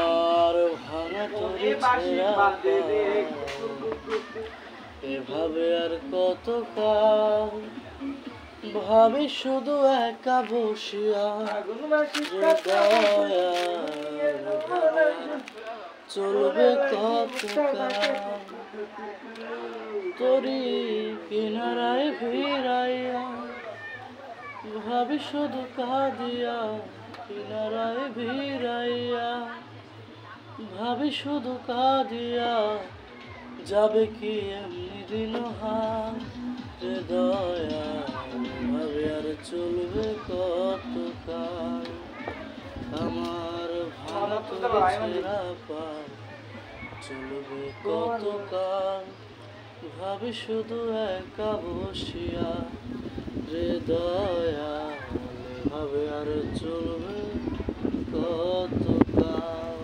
আমার ভাঙা তরি ছেঁড়া এভাবে আর কত কাল ভাবি শুধু একা বসিয়া চলবে কত কাল তরি কিনারায় ভিড়াইয়া ভাবি শুধু কাঁদিয়া কিনারায় ভিড়াইয়া ভাবি শুধু কাঁদিয়া যাবে কি এমনি দিন দয়া ভাবে আর চলবে কত কাল আমার ভাঙা তরি ছেঁড়া পাল চলবে কত কাল ভাবি শুধু একা বসিয়া দয়া ভাবে আর চলবে কত কাল